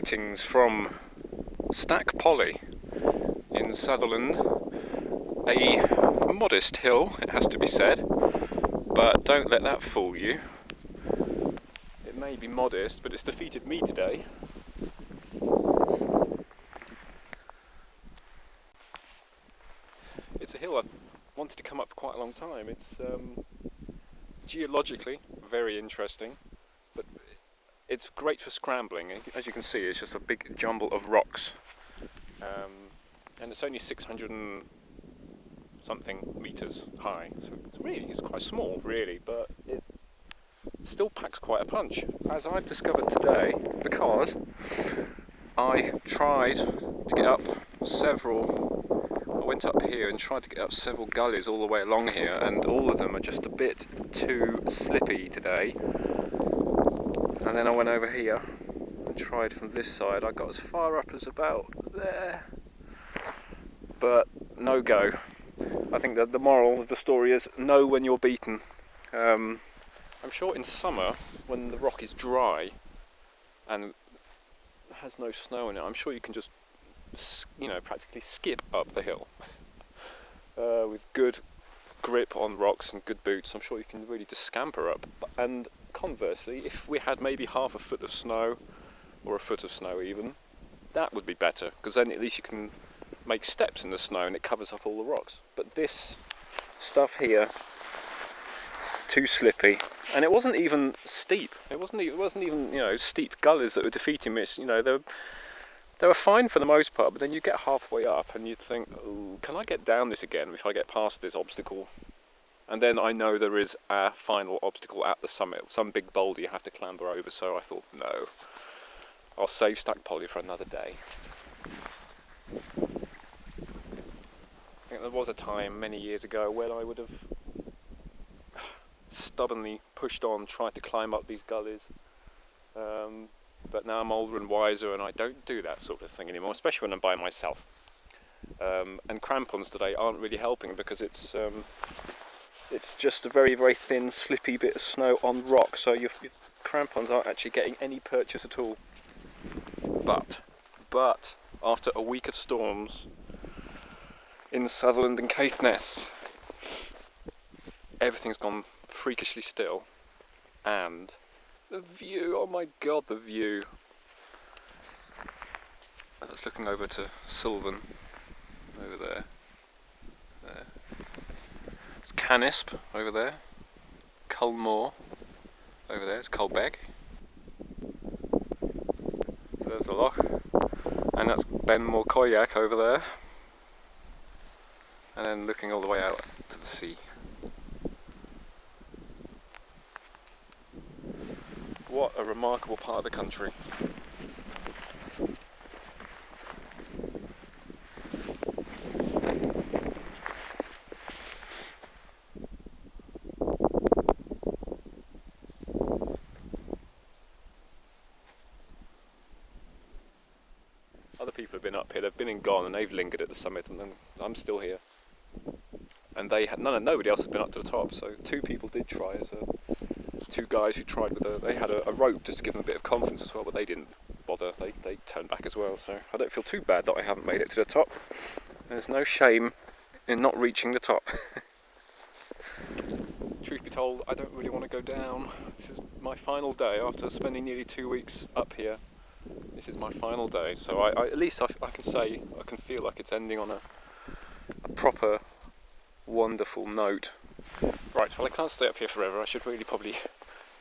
greetings from Stac Pollaidh in Sutherland. A modest hill, it has to be said, but don't let that fool you. It may be modest, but it's defeated me today. It's a hill I've wanted to come up for quite a long time. It's geologically very interesting, but it's great for scrambling. As you can see, it's just a big jumble of rocks, and it's only 600 and something meters high, so it's quite small really, but it still packs quite a punch, as I've discovered today, because I tried to get up I went up here and tried to get up several gullies all the way along here, and all of them are just a bit too slippy today. And then I went over here and tried from this side. I got as far up as about there, but no go. I think that the moral of the story is know when you're beaten. I'm sure in summer, when the rock is dry and has no snow in it, I'm sure you can just, practically skip up the hill with good grip on rocks and good boots. I'm sure you can really just scamper up. And conversely, if we had maybe half a foot of snow, or a foot of snow even, that would be better, because then at least you can make steps in the snow and it covers up all the rocks. But this stuff here is too slippy, and it wasn't even steep. It wasn't even steep gullies that were defeating me. They were fine for the most part, but then you get halfway up and you think, oh, can I get down this again if I get past this obstacle? And then I know there is a final obstacle at the summit, some big boulder you have to clamber over, so I thought, no, I'll save Stac Pollaidh for another day. I think there was a time many years ago when I would have stubbornly pushed on, tried to climb up these gullies, but now I'm older and wiser and I don't do that sort of thing anymore, especially when I'm by myself. And crampons today aren't really helping, because it's just a very, very thin, slippy bit of snow on rock, so your crampons aren't actually getting any purchase at all. But after a week of storms in Sutherland and Caithness, everything's gone freakishly still, and the view, oh my god, the view. That's looking over to Sylvan, over there. It's Canisp over there, Culmore over there, it's Culbeg. So there's the loch, and that's Ben Morcoyac over there, and then looking all the way out to the sea. What a remarkable part of the country. Other people have been up here, they've been and gone, and they've lingered at the summit, and I'm still here. And nobody else has been up to the top, so two people did try. Two guys who tried they had a rope just to give them a bit of confidence as well, but they didn't bother, they turned back as well, so I don't feel too bad that I haven't made it to the top. There's no shame in not reaching the top. Truth be told, I don't really want to go down. This is my final day after spending nearly 2 weeks up here. This is my final day, so at least I can feel like it's ending on a proper, wonderful note. Right, well, I can't stay up here forever. I should really probably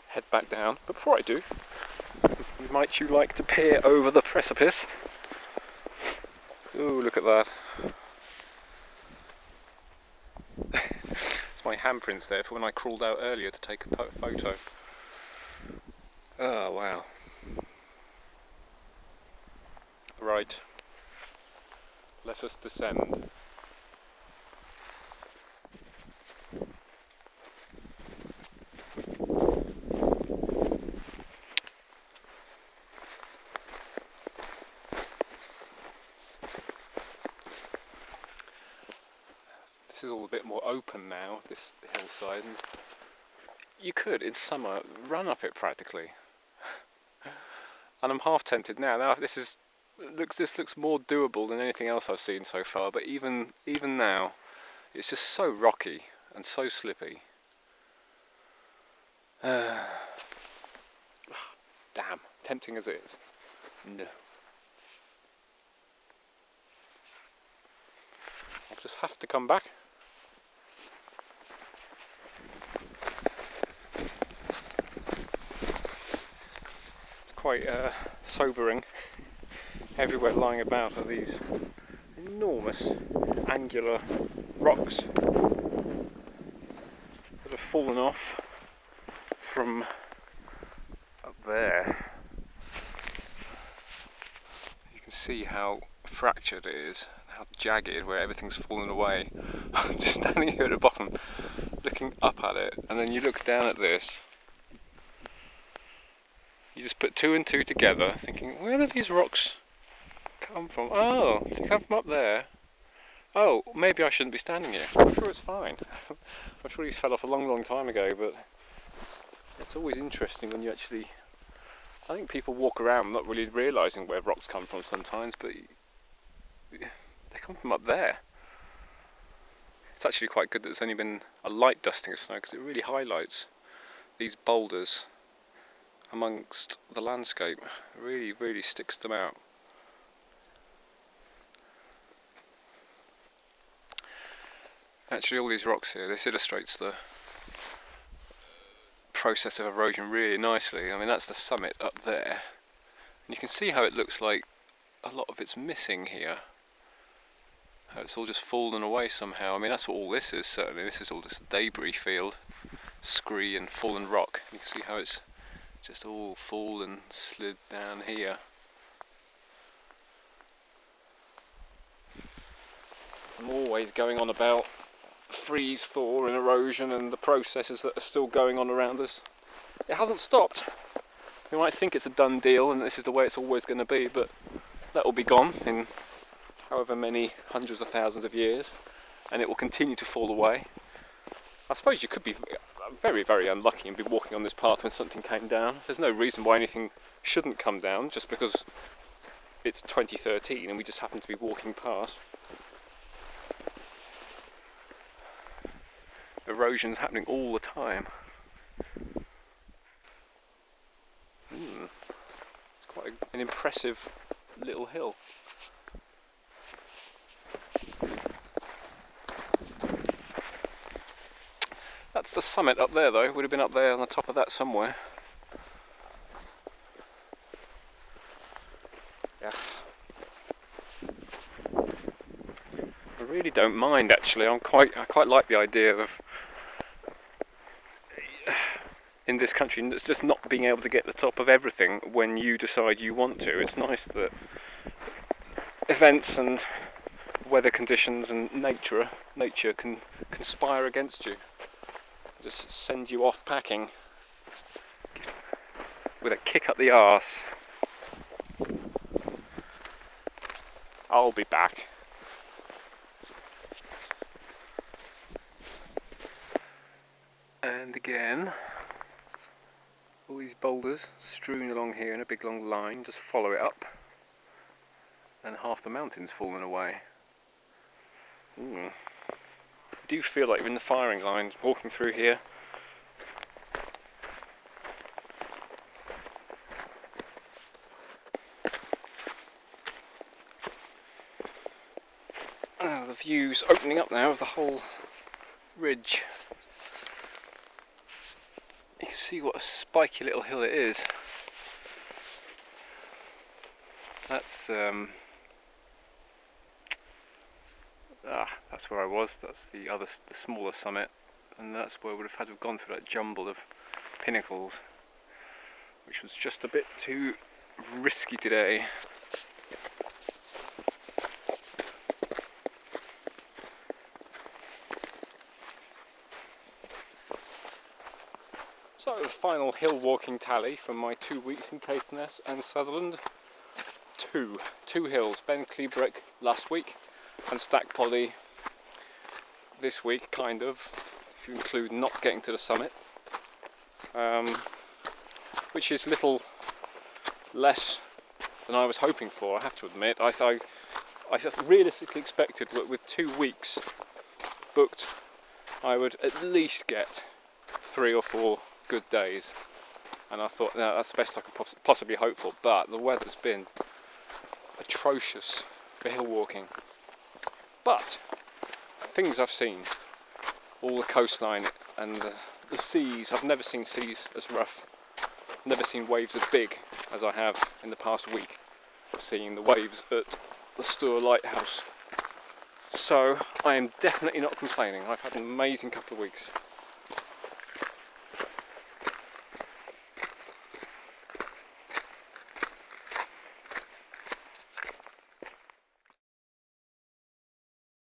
head back down. But before I do, might you like to peer over the precipice? Ooh, look at that. It's my handprints there for when I crawled out earlier to take a photo. Oh, wow. Right, let us descend. This is all a bit more open now, this hillside, and you could, in summer, run up it practically. and I'm half tempted now. Now this looks more doable than anything else I've seen so far, but even now, it's just so rocky and so slippy. Damn, tempting as it is. No. I'll just have to come back. It's quite sobering. Everywhere lying about are these enormous angular rocks that have fallen off from up there. You can see how fractured it is, how jagged, where everything's fallen away. I'm just standing here at the bottom looking up at it, and then you look down at this. You just put two and two together, thinking, where do these rocks come from? Oh, they come from up there. Oh, maybe I shouldn't be standing here. I'm sure it's fine. I'm sure these fell off a long time ago, but it's always interesting when you actually... I think people walk around not really realising where rocks come from sometimes, but they come from up there. It's actually quite good that there's only been a light dusting of snow, because it really highlights these boulders amongst the landscape. It really sticks them out. Actually, all these rocks here, this illustrates the process of erosion really nicely. I mean, that's the summit up there, and you can see how it looks like a lot of it's missing here. How it's all just fallen away somehow. I mean, that's what all this is, certainly. This is all just a debris field, scree and fallen rock. You can see how it's just all fallen, slid down here. I'm always going on about freeze, thaw and erosion and the processes that are still going on around us. It hasn't stopped. You might think it's a done deal and this is the way it's always going to be, but that will be gone in however many hundreds of thousands of years, and it will continue to fall away. I suppose you could be very unlucky and be walking on this path when something came down. There's no reason why anything shouldn't come down just because it's 2013 and we just happen to be walking past. Erosion's happening all the time. It's quite an impressive little hill. That's the summit up there though, would have been up there on the top of that somewhere. Yeah. I really don't mind actually, I quite like the idea of in this country it's just not being able to get the top of everything when you decide you want to. It's nice that events and weather conditions and nature can conspire against you. Just send you off packing with a kick up the arse. I'll be back. And again, all these boulders strewn along here in a big long line, just follow it up, and half the mountain's fallen away. I do feel like we're in the firing line, walking through here. The view's opening up now of the whole ridge. You can see what a spiky little hill it is. That's where I was. That's the smaller summit, and that's where I would have had to have gone through that jumble of pinnacles, which was just a bit too risky today. So the final hill walking tally from my 2 weeks in Caithness and Sutherland. Two hills, Ben Cleabrick last week and Stac Pollaidh this week, kind of, if you include not getting to the summit, which is little less than I was hoping for, I have to admit. I just realistically expected that with 2 weeks booked, I would at least get 3 or 4 good days. And I thought, no, that's the best I could possibly hope for. But the weather's been atrocious for hill walking. But things I've seen, all the coastline and the seas, I've never seen seas as rough, never seen waves as big as I have in the past week, seeing the waves at the Stour Lighthouse. So I am definitely not complaining. I've had an amazing couple of weeks.